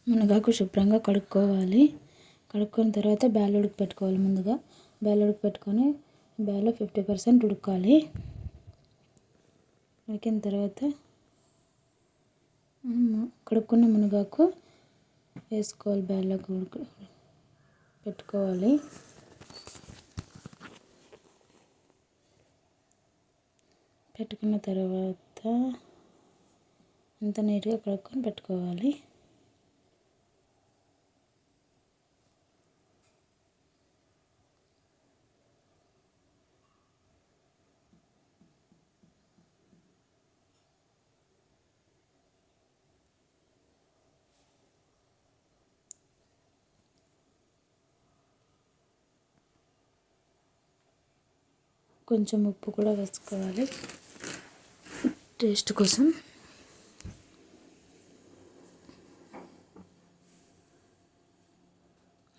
మునగాకు శుభ్రంగా కడుక్కోవాలి. కడుక్కున్న తర్వాత బ్యాల్ ఉడికి పెట్టుకోవాలి. ముందుగా బ్యాల్ ఉడికి పెట్టుకొని బ్యాల్లో 50% ఉడకాలి. ఉడికిన తర్వాత కడుక్కున్న మునగాకు వేసుకోవాలి. బ్యాల్లోకి పెట్టుకోవాలి. పెట్టుకున్న తర్వాత అంత నీట్గా కడుక్కొని పెట్టుకోవాలి. కొంచెం ఉప్పు కూడా వేసుకోవాలి టేస్ట్ కోసం.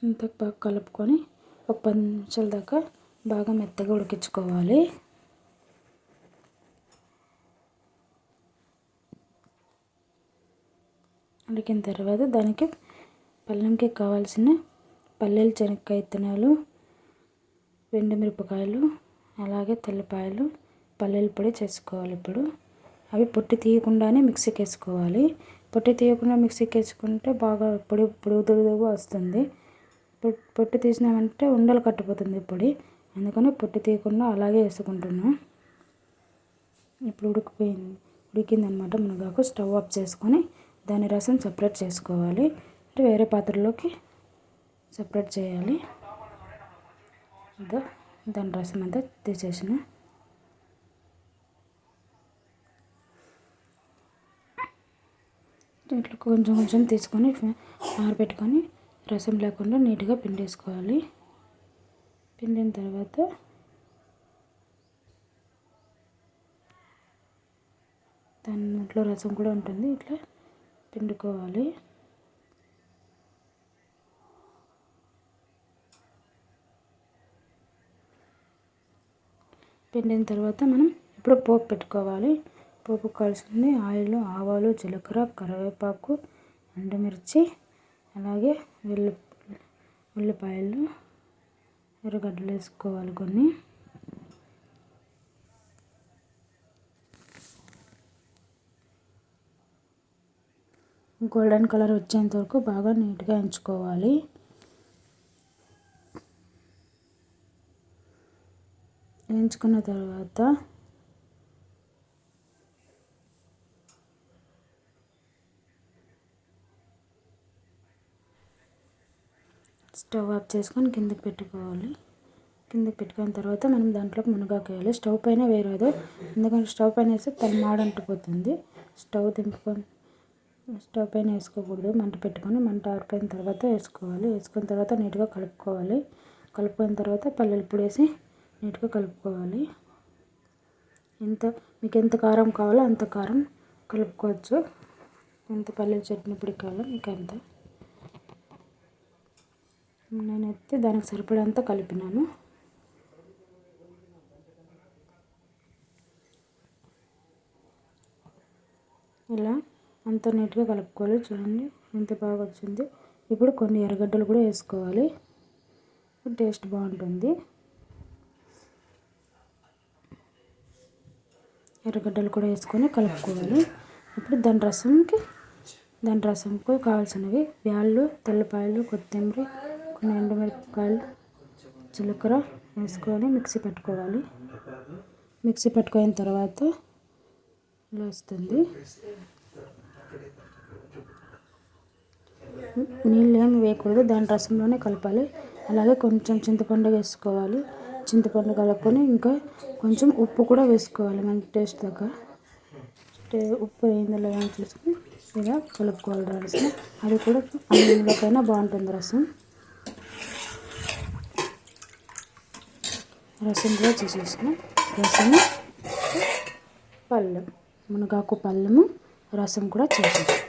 ఇంత బాగా కలుపుకొని ఒక 10 నిమిషాల దాకా బాగా మెత్తగా ఉడికించుకోవాలి. ఉడికిన తర్వాత దానికి పళ్ళెంకి కావాల్సిన పల్లీలు, శనక్కాయ విత్తనాలు, ఎండుమిరపకాయలు, అలాగే తెల్లపాయలు, పల్లీల పొడి చేసుకోవాలి. ఇప్పుడు అవి పొట్టు తీయకుండానే మిక్సీకి వేసుకోవాలి. పొట్టు తీయకుండా మిక్సీకి వేసుకుంటే బాగా పొడి పొడి వస్తుంది. పొట్టు తీసినామంటే ఉండలు కట్టిపోతుంది పొడి. అందుకని పొట్టు తీయకుండా అలాగే వేసుకుంటున్నాం. ఇప్పుడు ఉడికిందనమాట మునగాకు. స్టవ్ ఆఫ్ చేసుకొని దాని రసం సపరేట్ చేసుకోవాలి. అంటే వేరే పాత్రలోకి సపరేట్ చేయాలి. దాని రసం అంతా తీసేసిన ఇట్లా కొంచెం కొంచెం తీసుకొని ఆరబెట్టుకొని రసం లేకుండా నీట్గా పిండేసుకోవాలి. పిండిన తర్వాత దాంట్లో రసం కూడా ఉంటుంది. ఇట్లా పిండుకోవాలి. పిండిన తర్వాత మనం ఇప్పుడు పోపు పెట్టుకోవాలి. పోపు కావాల్సింది ఆయిల్, ఆవాలు, జీలకర్ర, కరివేపాకు, ఎండుమిర్చి, అలాగే ఉల్లిపాయలు, ఎర్రగడ్డలు వేసుకోవాలి కొన్ని. గోల్డెన్ కలర్ వచ్చేంత వరకు బాగా నీట్గా ఎంచుకోవాలి. వేయించుకున్న తర్వాత స్టవ్ ఆఫ్ చేసుకొని కిందకి పెట్టుకోవాలి. కిందకి పెట్టుకున్న తర్వాత మనం దాంట్లోకి మునగాకు వేయాలి. స్టవ్ పైన వేయరాదు, ఎందుకంటే స్టవ్ పైన వేస్తే మాడంటిపోతుంది. స్టవ్ పైన వేసుకోకూడదు. మంట పెట్టుకొని మంట ఆరిపోయిన తర్వాత వేసుకోవాలి. వేసుకున్న తర్వాత నీట్గా కలుపుకోవాలి. కలుపుకున్న తర్వాత పల్లీల పొడి వేసి నీట్గా కలుపుకోవాలి. మీకు ఎంత కారం కావాలో అంత కారం కలుపుకోవచ్చు. ఎంత పల్లీల చట్నీ పొడి కావాలో మీకు అంత. నేనైతే దానికి సరిపడంత కలిపినాను. ఇలా అంత నీట్గా కలుపుకోవాలి. చూడండి ఎంత బాగా వచ్చింది. ఇప్పుడు కొన్ని ఎర్రగడ్డలు కూడా వేసుకోవాలి. టేస్ట్ బాగుంటుంది. ఎర్రగడ్డలు కూడా వేసుకొని కలుపుకోవాలి. ఇప్పుడు దాని రసంకు కావాల్సినవి బ్యాళ్ళు, తెల్లపాయలు, కొత్తిమీర, కొన్ని ఎండుమిరపకాయలు, జీలకర్ర వేసుకొని మిక్సీ పెట్టుకోవాలి. మిక్సీ పెట్టుకున్న తర్వాత ఇలా వస్తుంది. నీళ్ళు ఏమి వేయకూడదు, దాని రసంలోనే కలపాలి. అలాగే కొంచెం చింతపండు వేసుకోవాలి. చింతపండు కలుపుకొని ఇంకా కొంచెం ఉప్పు కూడా వేసుకోవాలి. మన టేస్ట్ దగ్గర ఉప్పు అయిందో లేదో చూసుకొని ఇలా కలుపుకోవాలి రసం. అది కూడా అన్నంలోకైనా బాగుంటుంది రసం. రసం కూడా చేసేసిన రసము, పళ్ళెం, మునగాకు పళ్ళెము, రసం కూడా చేసేసాం.